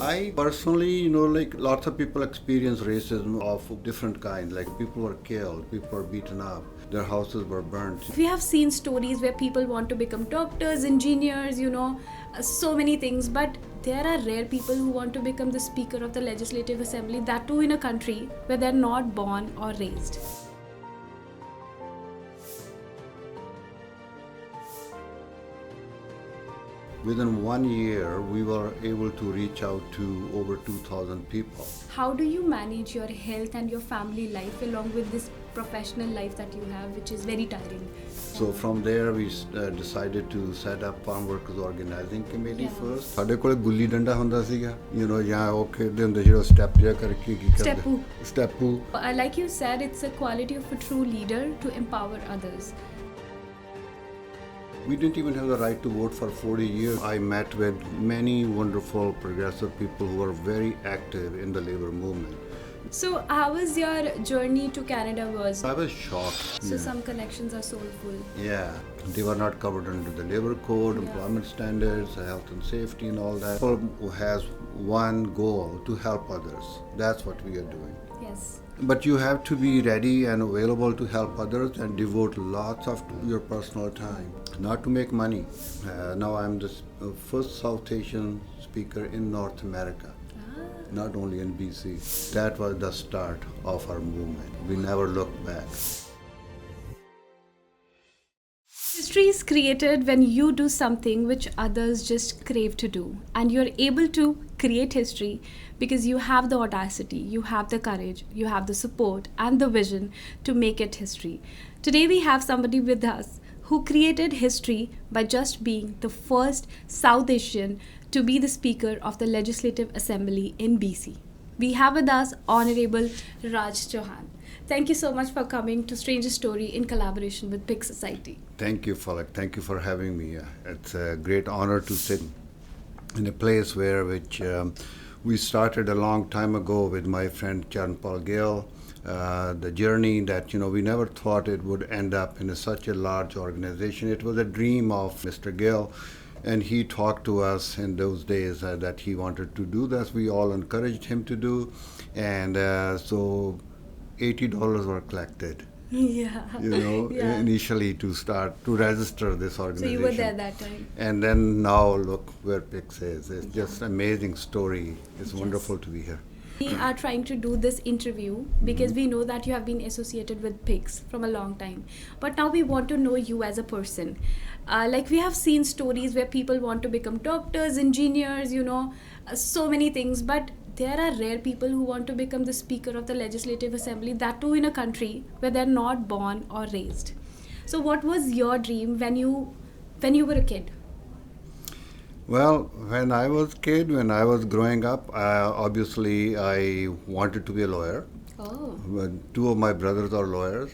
I personally, like lots of people experience racism of different kinds. Like people were killed, people were beaten up, their houses were burnt. We have seen stories where people want to become doctors, engineers, so many things, but there are rare people who want to become the Speaker of the Legislative Assembly, that too in a country where they're not born or raised. Within 1 year, we were able to reach out to over 2,000 people. How do you manage your health and your family life along with this professional life that you have, which is very tiring? So from there, we decided to set up Farm Workers Organizing Committee Yeah. first. ਸਾਡੇ ਕੋਲੇ ਗੁੱਲੀ ਡੰਡਾ ਹੁੰਦਾ ਸੀਗਾ, ਜਾਂ ਉਹ ਖੇਡਦੇ ਹੁੰਦੇ ਜਿਹੜਾ step ਜਿਹਾ ਕਰਕੇ ਕੀ ਕਰਦੇ Steppu. ਸਟੈਪੂ Like you said, it's a quality of a true leader to empower others. We didn't even have the right to vote for 40 years. I met with many wonderful progressive people who were very active in the labor movement. So how was your journey to Canada was? I was shocked. So some connections are soulful. Yeah, they were not covered under the labor code, Yeah. employment standards, health and safety and all that. People who has one goal to help others. That's what we are doing. Yes. But you have to be ready and available to help others and devote lots of your personal time, not to make money. Now I'm the first South Asian speaker in North America, not only in BC. That was the start of our movement. We never looked back. History is created when you do something which others just crave to do, and you're able to create history because you have the audacity, you have the courage, you have the support and the vision to make it history. Today we have somebody with us who created history by just being the first South Asian to be the Speaker of the Legislative Assembly in BC. We have with us Honorable Raj Chouhan. Thank you so much for coming to Stranger Story in collaboration with Pig Society. Thank you, Phalak. Thank you for having me. It's a great honor to sit in a place which we started a long time ago with my friend Charan Paul Gill. The journey that we never thought it would end up in such a large organization. It was a dream of Mr. Gill, and he talked to us in those days that he wanted to do this. We all encouraged him to do, and so $80 were collected. Yeah. Yeah. Initially to register this So organization. you were there that time. And then now look where Pix is. It's just an amazing story. It's wonderful to be here. We are trying to do this interview because we know that you have been associated with pigs from a long time. But now we want to know you as a person. Like we have seen stories where people want to become doctors, engineers, so many things. But there are rare people who want to become the Speaker of the Legislative Assembly, that too in a country where they're not born or raised. So what was your dream when you were a kid? Well, when I was growing up, obviously I wanted to be a lawyer. Oh. Two of my brothers are lawyers,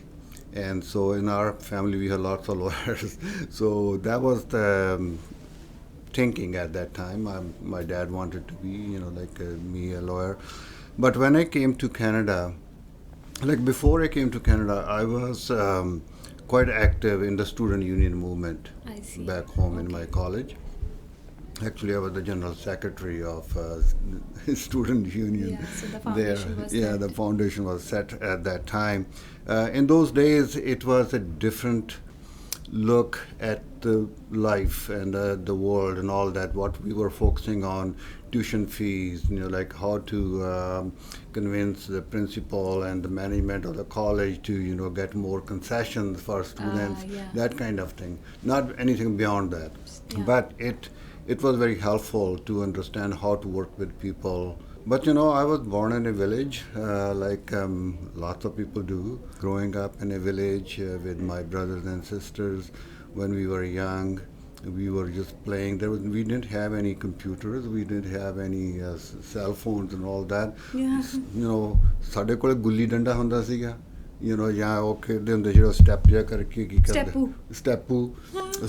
and so in our family we have lots of lawyers. So that was the thinking at that time. My dad wanted to be, me, a lawyer. But when I came to Canada, before I came to Canada, I was quite active in the student union movement. I see. Back home in my college. Actually, I was the general secretary of student union. Yeah, so the foundation was Yeah, set. the foundation was set at that time. In those days, it was a different look at the life and the world and all that. What we were focusing on, tuition fees, like how to convince the principal and the management of the college to, get more concessions for students, yeah. that kind of thing. Not anything beyond that. Yeah. But it was very helpful to understand how to work with people. But I was born in a village, like lots of people do. Growing up in a village with my brothers and sisters, when we were young, we were just playing. We didn't have any computers, we didn't have any cell phones and all that. Yeah. ਸਾਡੇ ਕੋਲੇ ਗੁੱਲੀ ਡੰਡਾ ਹੁੰਦਾ ਸੀਗਾ, ਜਾਂ ਉਹ ਖੇਡਦੇ ਹੁੰਦੇ ਜਿਹੜਾ step ਜਿਹਾ ਕਰਕੇ ਕੀ ਕਰਦੇ ਸਟੈਪੂ.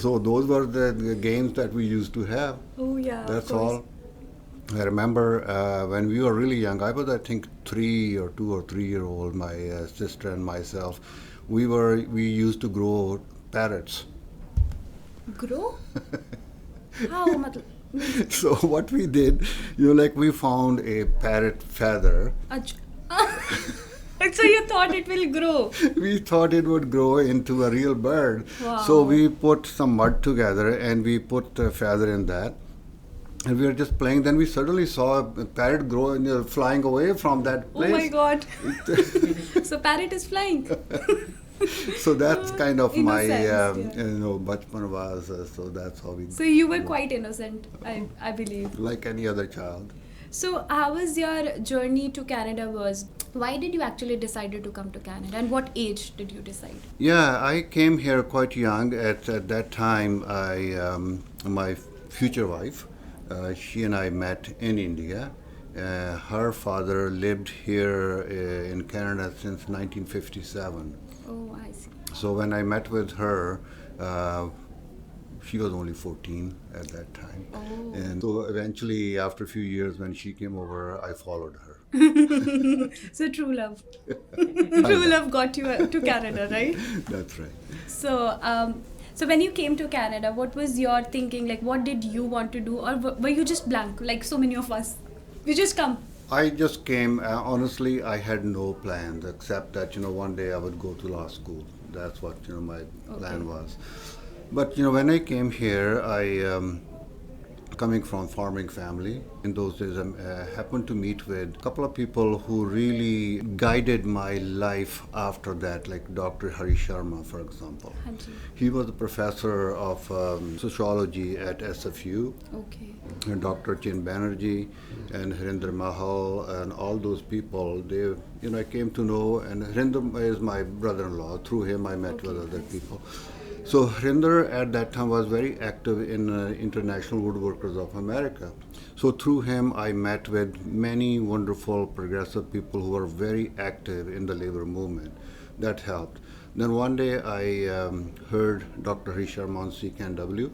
So those were the games that we used to have. Oh yeah. That's of course. all. I remember when we were really young, I was I think 2 or 3 year old, my sister and myself, we used to grow parrots. Grow? How? So what we did, like we found a parrot feather. Ach- so you thought it will grow. We thought it would grow into a real bird. So Wow. we put some mud together and we put the feather in that. And we were just playing. Then we suddenly saw a parrot grow and flying away from that Oh my place. god. So parrot is flying. So that's kind of my, Innocence, yeah. bachpan was. So that's how we, So you were quite innocent, I believe. like any other child. So how was your journey to Canada was? Why did you actually decided to come to Canada and what age did you decide? Yeah, I came here quite young. At that time, my future wife, she and I met in India. Her father lived here in Canada since 1957. Oh, I see. So when I met with her, she was only 14 at that time. Oh. And so eventually, after a few years, when she came over, I followed her. So true love. True love got you to Canada, right? That's right. So when you came to Canada, what was your thinking? Like, what did you want to do, or were you just blank, like so many of us? We just come. I just came, honestly, I had no plans except that, one day I would go to law school. That's what, my plan was. But, when I came here, coming from farming family, in those days I happened to meet with a couple of people who really guided my life after that, like Dr. Hari Sharma, for example. Hanji. He was a professor of sociology at SFU. Okay. And Dr. Chin Banerjee and Harinder Mahal and all those people, they, I came to know, and Harinder is my brother-in-law. Through him, I met with other people. So Harinder at that time was very active in International Woodworkers of America. So through him, I met with many wonderful progressive people who were very active in the labor movement. That helped. Then one day I heard Dr. Hari Sharma on CKNW,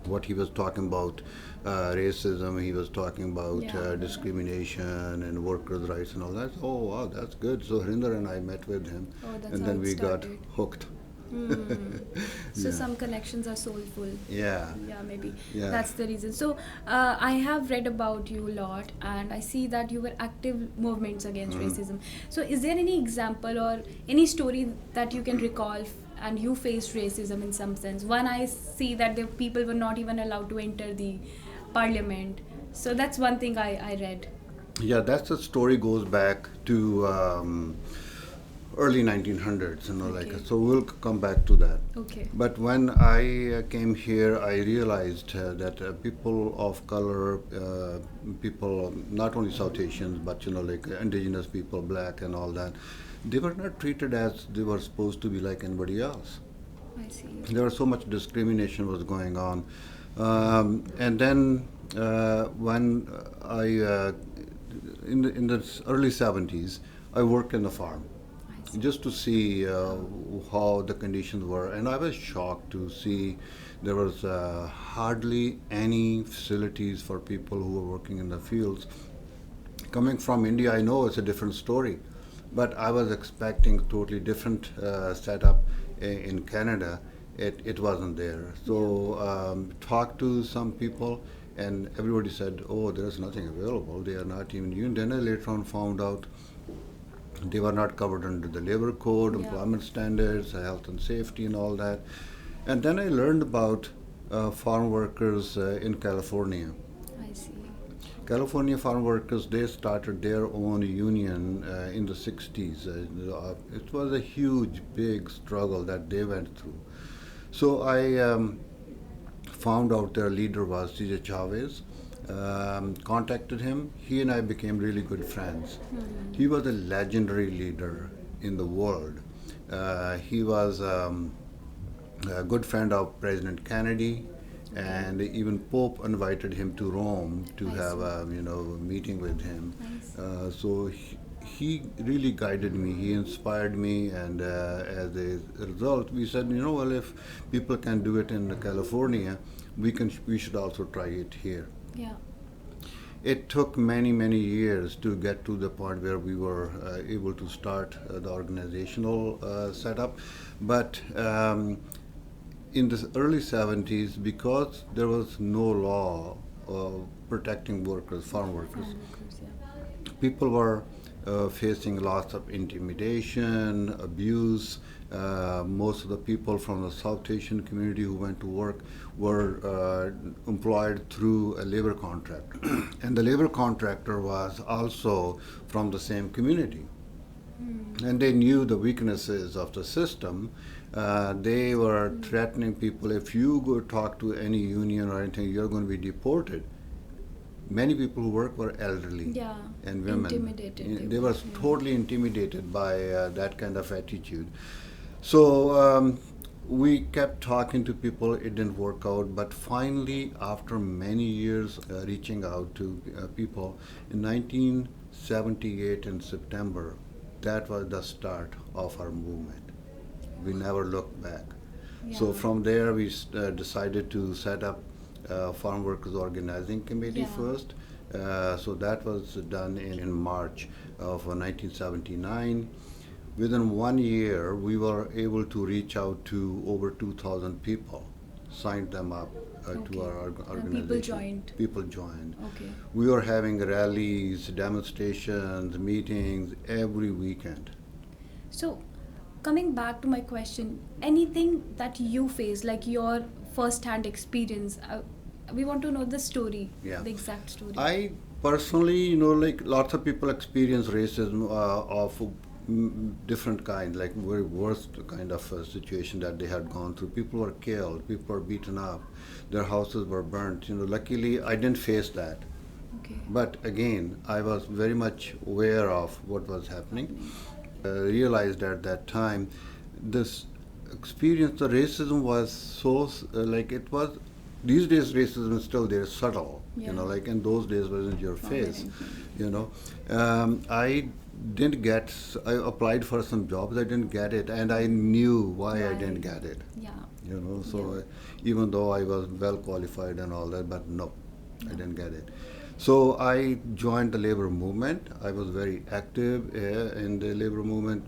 what he was talking about racism, he was talking about discrimination and workers' rights and all that. Oh, wow, that's good. So Harinder and I met with him, Oh, that's and how then it we got started. hooked. So Yeah. some connections are soulful. Yeah. Yeah, maybe Yeah. that's the reason. So I have read about you a lot, and I see that you were active movements against racism. So is there any example or any story that you can recall and you faced racism in some sense? One, I see that the people were not even allowed to enter the parliament. So that's one thing I read. Yeah, that's the story goes back to early 1900s, Okay. so we'll come back to that. Okay. But when I came here, I realized that people of color, people, not only South Asians, but like indigenous people, black and all that, they were not treated as they were supposed to be like anybody else. I see. There was so much discrimination was going on. And then when in the early 70s, I worked in the farm just to see how the conditions were. And I was shocked to see there was hardly any facilities for people who were working in the fields. Coming from India, I know it's a different story, but I was expecting totally different setup in Canada. It wasn't there. So talked to some people, and everybody said, "Oh, there's nothing available. They are not even union." Then I later on found out they were not covered under the labor code, employment standards, health and safety, and all that. And then I learned about farm workers in California. I see. California farm workers, they started their own union in the 60s. It was a huge, big struggle that they went through. So I found out their leader was CJ Chavez, contacted him. He and I became really good friends. He was a legendary leader in the world. He was a good friend of President Kennedy, and even Pope invited him to Rome to have a meeting with him. So he really guided me. He inspired me, and as a result, we said, well, if people can do it in California, we should also try it here. Yeah. It took many, many years to get to the point where we were able to start the organizational setup, but in the early 70s, because there was no law protecting workers, farm workers, Farm workers, yeah. people were facing lots of intimidation, abuse. Most of the people from the South Asian community who went to work were employed through a labor contract. And the labor contractor was also from the same community. And they knew the weaknesses of the system. They were threatening people, if you go talk to any union or anything, you're going to be deported. Many people who work were elderly Yeah, and women. intimidated They were totally intimidated by that kind of attitude. So we kept talking to people. It didn't work out. But finally, after many years reaching out to people, in 1978 in September, that was the start of our movement. We never looked back. So Yeah. from there, we decided to set up Farm Workers Organizing Committee Yeah. first. So that was done in March of 1979. Within 1 year, we were able to reach out to over 2,000 people, signed them up Okay. to our organization. People joined. People joined. Okay. We were having rallies, demonstrations, meetings every weekend. So, coming back to my question, anything that you face, like your first-hand experience, we want to know the story, Yeah. the exact story. I personally, like lots of people experience racism of different kind, like very worst kind of situation that they had gone through. People were killed, people were beaten up, their houses were burnt. Luckily, I didn't face that. Okay. But again, I was very much aware of what was happening. Realized at that time, this experience, the racism was so like it was. These days, racism is still there, subtle. Yeah. Like in those days, was in your face. Prominent. I didn't get. I applied for some jobs. I didn't get it, and I knew why I didn't Why? get it. Yeah. So Yeah. even though I was well qualified and all that, but no, I didn't get it. So I joined the labor movement. I was very active in the labor movement.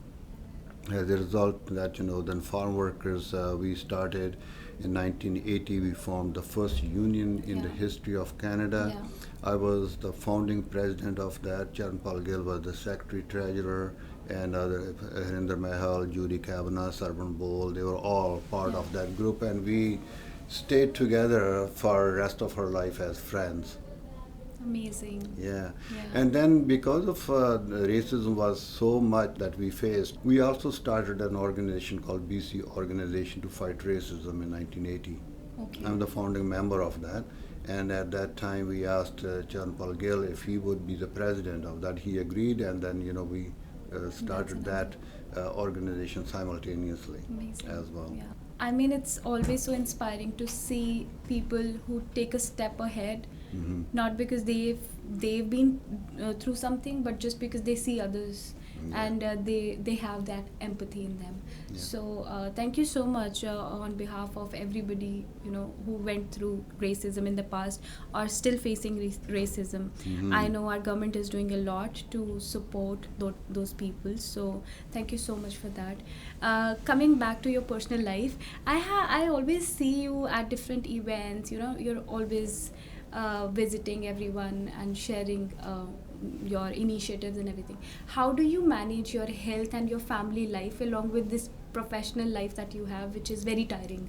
As a result, that then farm workers, we started in 1980. We formed the first union in the Yeah. history of Canada. Yeah. I was the founding president of that. Charan Paul Gill was the secretary treasurer, and other Harinder Mahal, Judy Kavanagh, Sarban Bowl. They were all part of that group, and we stayed together for the rest of our life as friends. Amazing. Yeah. Yeah. And then because of racism was so much that we faced, we also started an organization called BC Organization to Fight Racism in 1980. Okay. I'm the founding member of that. And at that time, we asked Charan Paul Gill if he would be the president of that. He agreed, and then we started that organization simultaneously Amazing. as well. Yeah. I mean, it's always so inspiring to see people who take a step ahead, Mhm. not because they've been through something, but just because they see others, Yeah. and they have that empathy in them. Yeah. So thank you so much on behalf of everybody who went through racism in the past or still facing racism. Mhm. I know our government is doing a lot to support those people. So thank you so much for that. Coming back to your personal life, I always see you at different events. You're always visiting everyone and sharing your initiatives and everything. How do you manage your health and your family life along with this professional life that you have, which is very tiring?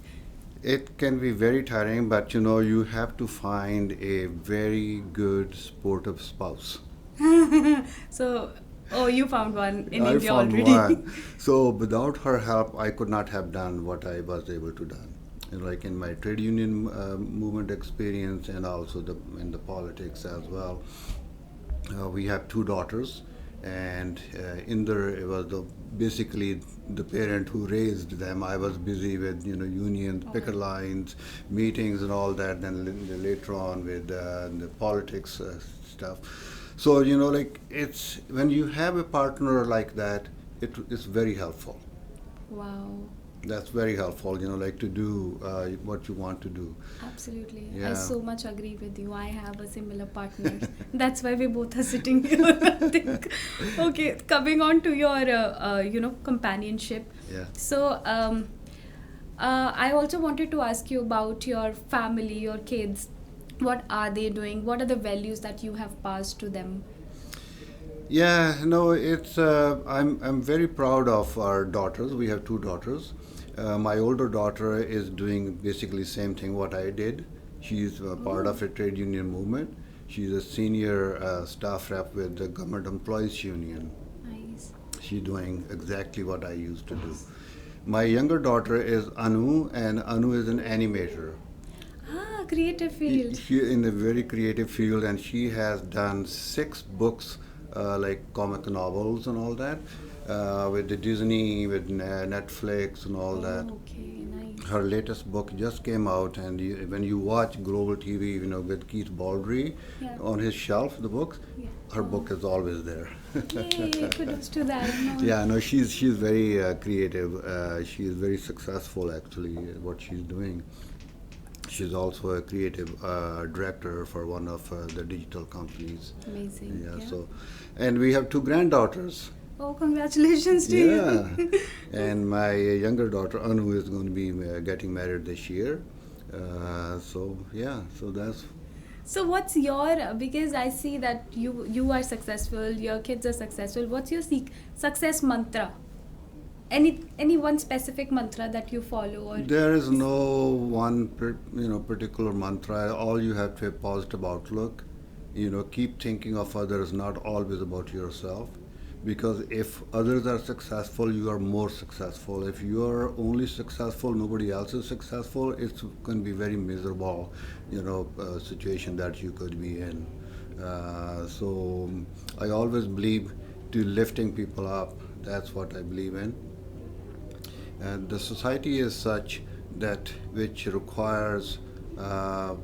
It can be very tiring, but you have to find a very good supportive spouse. So, oh, you found one in I India found already. one. So without her help, I could not have done what I was able to do. Like in my trade union movement experience, and also in the politics as well. We have two daughters, and Inder was basically the parent who raised them. I was busy with unions, picket lines, meetings, and all that. Then later on with the politics stuff. So like it's when you have a partner like that, it is very helpful. Wow. That's very helpful. Like to do what you want to do. Absolutely. I Yeah. so much agree with you. I have a similar partner. That's why we both are sitting here. I think. Okay, coming on to your, companionship. Yeah. So, I also wanted to ask you about your family, your kids. What are they doing? What are the values that you have passed to them? Yeah, no, it's I'm very proud of our daughters. We have two daughters. My older daughter is doing basically same thing what I did. She's part Oh, of a trade union movement. She's a senior staff rep with the Government Employees Union. nice. She's doing exactly what I used to do. My younger daughter is Anu, and Anu is an animator. Ah, creative field. She in a very creative field, and she has done 6 books, like comic novels and all that, with the Disney, with Netflix and all that. Oh, okay, nice. Her latest book just came out, and when you watch Global TV, with Keith Baldry Yeah. on his shelf, the books, Yeah. her Oh, book is always there. yay, kudos to that. No. Yeah, no, she's very creative. She is very successful actually what she's doing. She's also a creative director for one of the digital companies. Amazing. Yeah, Yeah. so, and we have 2 granddaughters. Oh, congratulations to Yeah, you. and my younger daughter Anu is going to be getting married this year. So yeah, so that's So what's your, because I see that you are successful, your kids are successful. What's your success mantra? Any one specific mantra that you follow or there is no one particular mantra. All you have to have positive outlook. Keep thinking of others, not always about yourself. Because if others are successful, you are more successful. If you are only successful, nobody else is successful, it's going to be very miserable, situation that you could be in. So I always believe to lifting people up. That's what I believe in. And the society is such that which requires uh,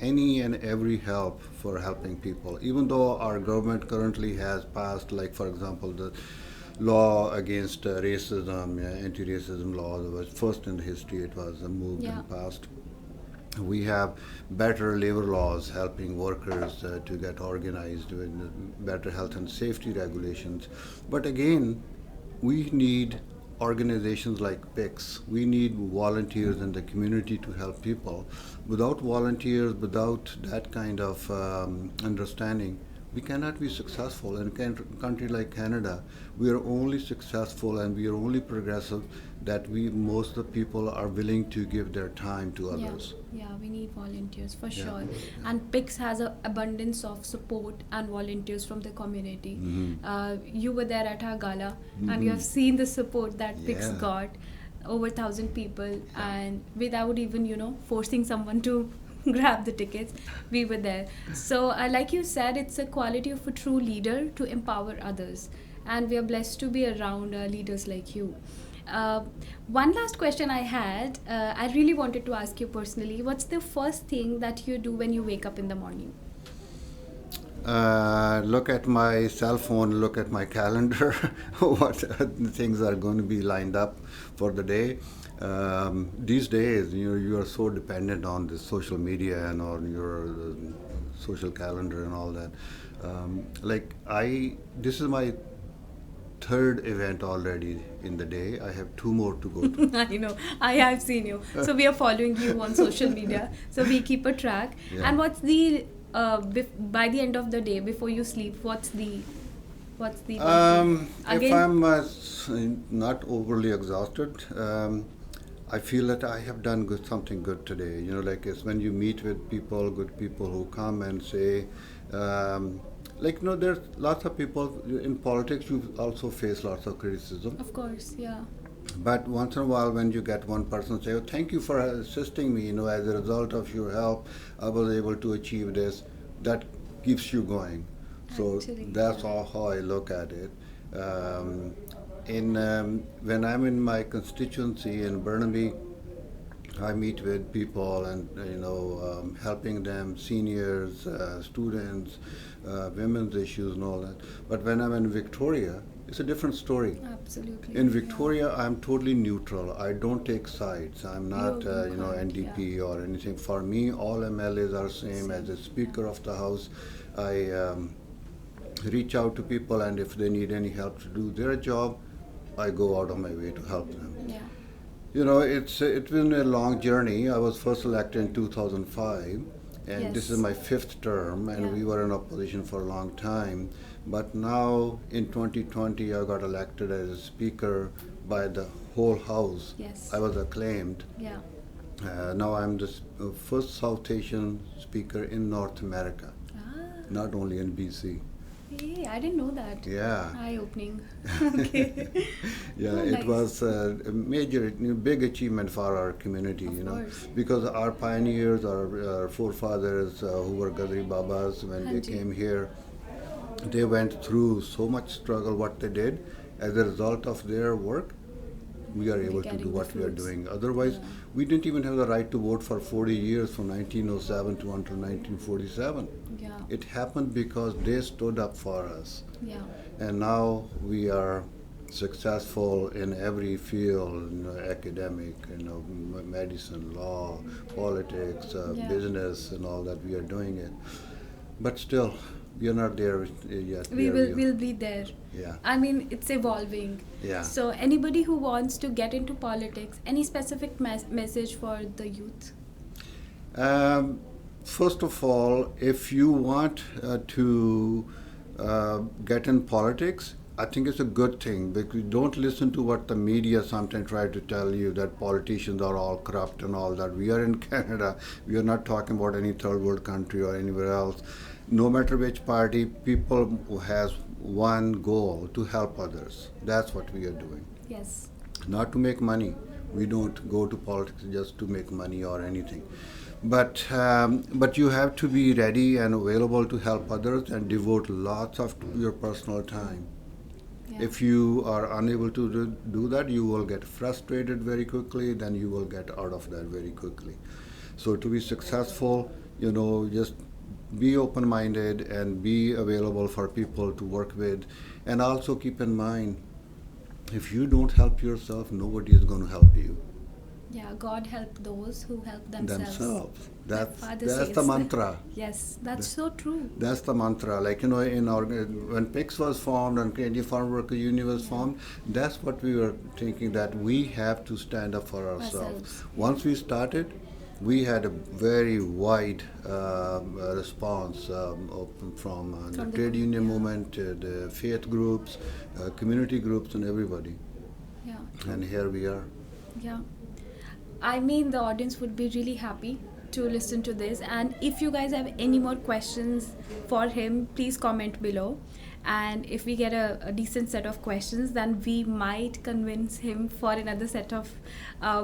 any and every help for helping people. Even though our government currently has passed, like for example, the law against racism, anti-racism law, that was first in history. It was moved yeah. and passed. We have better labor laws helping workers to get organized with better health and safety regulations. But again, we need organizations like PICS. We need volunteers in the community to help people. Without volunteers, without that kind of understanding, we cannot be successful. In a country like Canada, we are only successful and we are only progressive that most of the people are willing to give their time to Yeah, others. yeah, we need volunteers for Yeah. sure. And PICS has an abundance of support and volunteers from the community. You were there at our gala, and you have seen the support that PICS Yeah. got. Over 1,000 people, and without even forcing someone to grab the tickets, we were there. So, like you said, it's a quality of a true leader to empower others, and we are blessed to be around leaders like you. Uh, One last question I had. I really wanted to ask you personally. What's the first thing that you do when you wake up in the morning? Look at my cell phone, look at my calendar, what things are going to be lined up for the day. These days, you are so dependent on the social media and on your social calendar and all that. This is my third event already in the day. I have 2 more to go to. I know, I have seen you. So we are following you on social media. So we keep a track. Yeah. And what's the by the end of the day, before you sleep, what's the one thing? If Again, I'm not overly exhausted, I feel that I have done something good today. Like it's when you meet with people, good people who come and say, there's lots of people in politics. You also face lots of criticism. of course, yeah. But once in a while, when you get one person say, "Oh, thank you for assisting me. As a result of your help, I was able to achieve this," that keeps you going. So Actually, that's yeah. all how I look at it. When I'm in my constituency in Burnaby, I meet with people and helping them, seniors, students, women's issues and all that. But when I'm in Victoria, it's a different story. Absolutely. In yeah. Victoria, I'm totally neutral. I don't take sides. I'm not, You're good, NDP or anything. For me, all MLAs are same. As a Speaker of the House, I reach out to people, and if they need any help to do their job, I go out of my way to help them. Yeah. It's been a long journey. I was first elected in 2005, and this is Yes. my fifth term, and Yeah. we were in opposition for a long time. But now in 2020, I got elected as a speaker by the whole house. I Yes. was acclaimed. Yeah. Now I'm the first South Asian speaker in North America, Ah. not only in BC. Hey, I didn't know that. Yeah. Eye opening. Okay. Yeah, Oh, it nice. was a major, big achievement for our community, Of course. because our pioneers, our forefathers who were Gadri Babas, when they Hanji. came here, they went through so much struggle. What they did, as a result of their work, we are We're able to do getting the what we are fruits. doing. Otherwise, Yeah. we didn't even have the right to vote for 40 years, from 1907 to until 1947. Yeah. It happened because they stood up for us. Yeah. And now we are successful in every field, academic, medicine, law, politics, Yeah. business, and all that. We are doing it, but still, we are not there yet. We Where will we we'll be there. Yeah, I mean, it's evolving. yeah. So anybody who wants to get into politics, any specific message for the youth? Um, First of all, if you want to get in politics, I think it's a good thing, because don't listen to what the media sometimes try to tell you, that politicians are all corrupt and all that. We are in Canada. We are not talking about any third world country or anywhere else. No matter which party, people who has one goal: to help others. That's what we are doing. Yes. Not to make money. We don't go to politics just to make money or anything. But you have to be ready and available to help others and devote lots of your personal time. Yeah. If you are unable to do that, you will get frustrated very quickly, then you will get out of that very quickly. So to be successful, just be open-minded and be available for people to work with. And also keep in mind, if you don't help yourself, nobody is going to help you. Yeah, God help those who help themselves. Themselves. My That's father that's says the that. mantra. Yes, that's so true. That's the mantra. Like, in our, when PICS was formed and Canadian Farm Worker Union was formed, that's what we were thinking, that we have to stand up for ourselves. Ourselves. Once we started, we had a very wide response, from the From the trade union yeah. movement, the faith groups, community groups, and everybody. Yeah. And here we are. Yeah. I mean, the audience would be really happy to listen to this. And if you guys have any more questions for him, please comment below. And if we get a decent set of questions, then we might convince him for another set of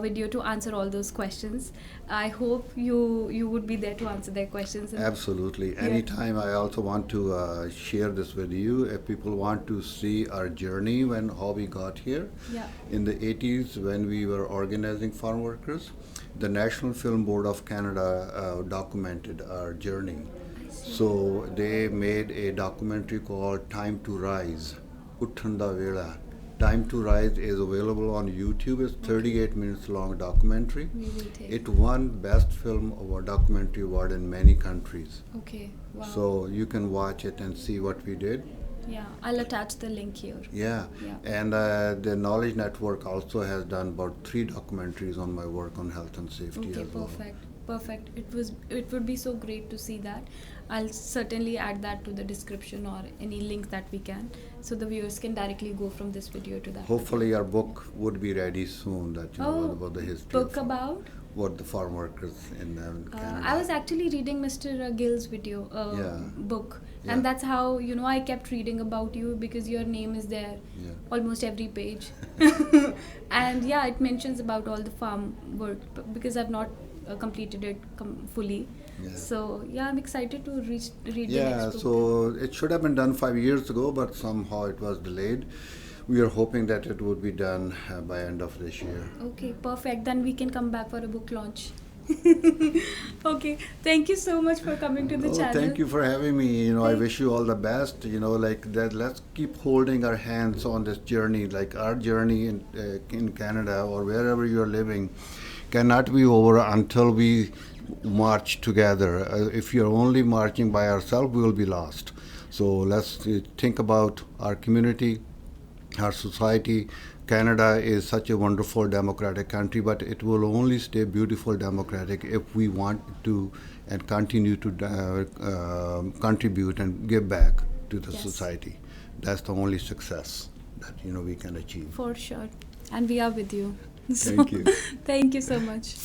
video to answer all those questions. I hope you would be there to answer their questions. And Absolutely. Anytime. I also want to share this with you. If people want to see our journey, how we got here. Yeah. In the 80s, when we were organizing farm workers, the National Film Board of Canada documented our journey. So they made a documentary called Time to Rise, Uthanda Vela. Time to Rise is available on YouTube. It's 38 minutes long documentary. we will take. It won Best Film Award, Documentary Award in many countries. Okay. Wow. So you can watch it and see what we did. Yeah, I'll attach the link here. Yeah. Yeah. And the Knowledge Network also has done about 3 documentaries on my work on health and safety Okay, as well. perfect. It would be so great to see that. I'll certainly add that to the description or any link that we can, so the viewers can directly go from this video to that. Hopefully our book would be ready soon, that about the history Book of about? what the farm workers in Canada. I was actually reading Mr. Gill's video Yeah. book, Yeah. and that's how I kept reading about you, because your name is there Yeah. almost every page. And yeah, it mentions about all the farm work, because I've not completed it fully. Yeah. So yeah, I'm excited to read the Yeah, next book. so it should have been done 5 years ago, but somehow it was delayed. We are hoping that it would be done by end of this year. Okay, perfect. Then we can come back for a book launch. Okay, thank you so much for coming to the Oh, channel. thank you for having me. I Thank- wish you all the best. Like that. Let's keep holding our hands on this journey. Like our journey in Canada or wherever you're living cannot be over until we march together. If you're only marching by ourselves, we will be lost. So let's think about our community, our society. Canada is such a wonderful democratic country, but it will only stay beautiful democratic if we want to and continue to contribute and give back to the Yes. society. That's the only success that we can achieve. For sure. And we are with you. So, Thank you. thank you so much.